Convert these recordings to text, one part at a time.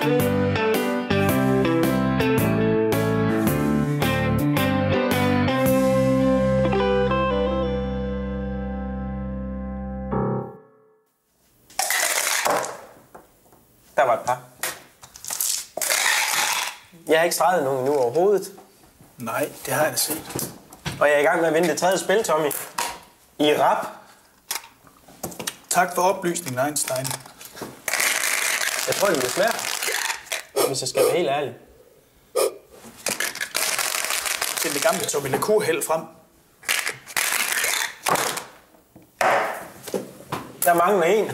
Der var et par. Jeg har ikke streget nogen nu overhovedet. Nej, det har jeg da set. Og jeg er i gang med at vinde det tredje spil, Tommy. I rap. Tak for oplysningen, Einstein. Jeg tror, det bliver svært. Hvis jeg skal være helt ærlig. Til det gamle Tommy Lecour-held frem. Der mangler en.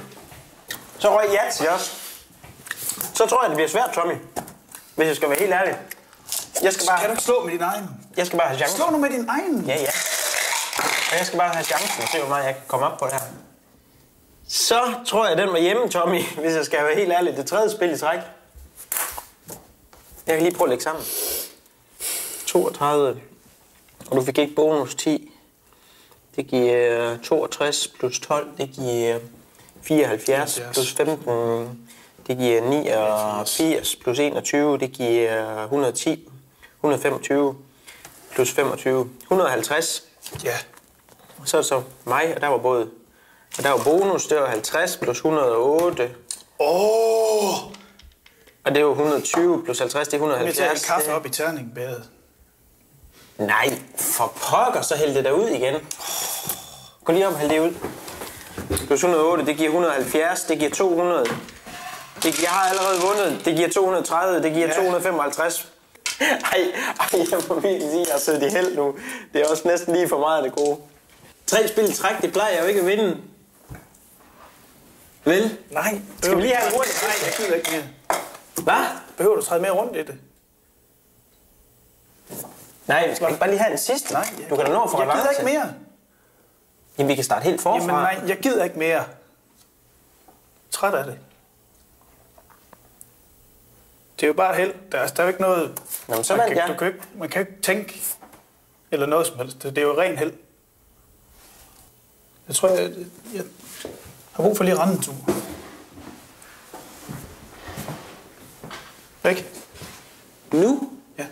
Så røg Jats også. Så tror jeg, det bliver svært, Tommy. Hvis jeg skal være helt ærlig. Jeg skal bare... Kan du ikke slå med din egen? Jeg skal bare have chancen. Slå nu med din egen. Ja, ja. Og jeg skal bare have chancen og se, hvor meget jeg kan komme op på det her. Så tror jeg, den var hjemme, Tommy. Hvis jeg skal være helt ærlig. Det tredje spil i træk. Jeg kan lige prøve at lægge sammen. 32. Og du fik ikke bonus 10. Det giver 62 plus 12. Det giver 74 plus 15. Det giver 89 plus 21. Det giver 110. 125 plus 25. 150. Ja. Så er det så mig, og der var både... Og der var bonus, det var 50 plus 108. Og det var 120 plus 50, det er 170. Jeg tager kaffe op i terningbæret. Nej, for pokker, så hæld det der ud igen. Gå lige op og hæld det ud. Plus 108, det giver 170, det giver 200. Jeg har allerede vundet. Det giver 230, det giver 255. Ej, jeg må virkelig sige, at jeg har siddet i held nu. Det er også næsten lige for meget af det gode. 3 spil i træk, det plejer jeg jo ikke at vinde. Vel? Nej. Skal vi lige have en rundt? Nej, jeg gider ikke mere. Hvad? Behøver du træde mere rundt i det? Nej, vi skal ikke bare lige have den sidste. Nej, du kan da nå at få jeg gider ikke mere. Jamen, vi kan starte helt forfra. Jamen nej, jeg gider ikke mere. Træt af det. Det er jo bare held. Der er jo ikke noget... Jamen, så man kan ikke tænke eller noget som helst. Det er jo ren held. Jeg tror, jeg har brug for lige at rende en tur. Væk. Nu? Ja.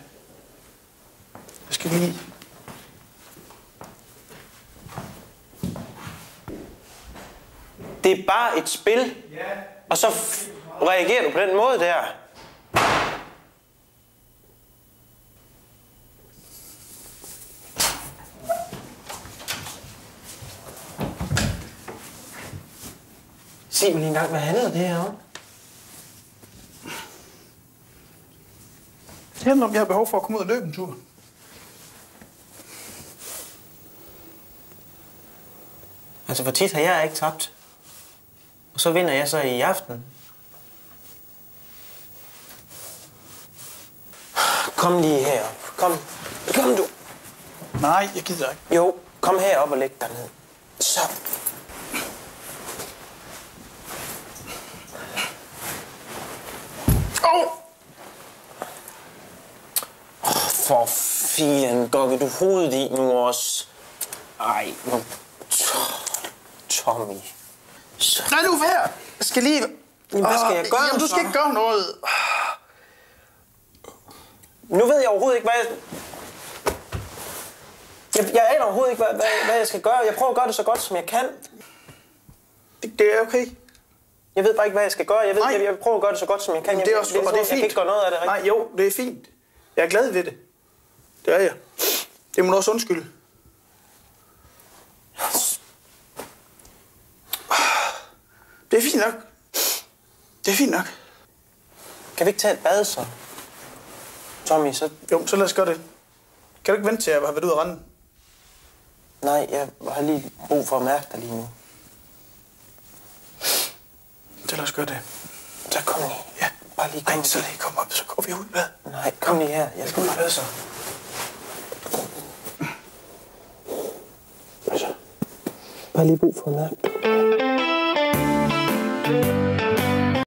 Jeg skal lige... Det er bare et spil. Ja. Og så reagerer du på den måde der. Se mig lige en gang, hvad handler det her om? Det handler om, at jeg har behov for at komme ud og løbe en tur. Altså, for tit har jeg ikke tabt. Og så vinder jeg så i aften. Kom lige herop. Kom du. Nej, jeg gider ikke. Jo, kom herop og læg dig ned. Så. For filen, gokke du hovedet i nu også. Ej, nu... Tommy. Så. Nej, nu vær! Jeg skal lige... Jamen, hvad skal jeg gøre? Jamen, du skal ikke gøre noget. Nu ved jeg overhovedet ikke, hvad jeg aner overhovedet ikke, hvad jeg skal gøre. Jeg prøver at gøre det så godt, som jeg kan. Det er okay. Jeg ved bare ikke, hvad jeg skal gøre. Jeg prøver at gøre det så godt, som jeg kan. Det er også, og det er fint. Jeg kan ikke gøre noget af det rigtigt. Nej, jo, det er fint. Jeg er glad ved det. Det er jeg. Det må du også undskylde. Det er fint nok. Det er fint nok. Kan vi ikke tage et bad, så? Tommy, så... Jo, så lad os gøre det. Kan du ikke vente til, at jeg har været ude at rende? Nej, jeg har lige brug for at mærke dig lige nu. Så lad os gøre det. Så kom lige. Ja. Bare lige kom. Nej, så lige kom op, så går vi ud med. Nej, kom lige her. Jeg skal ud med så. Så. Bare lige brug for at mærke dig.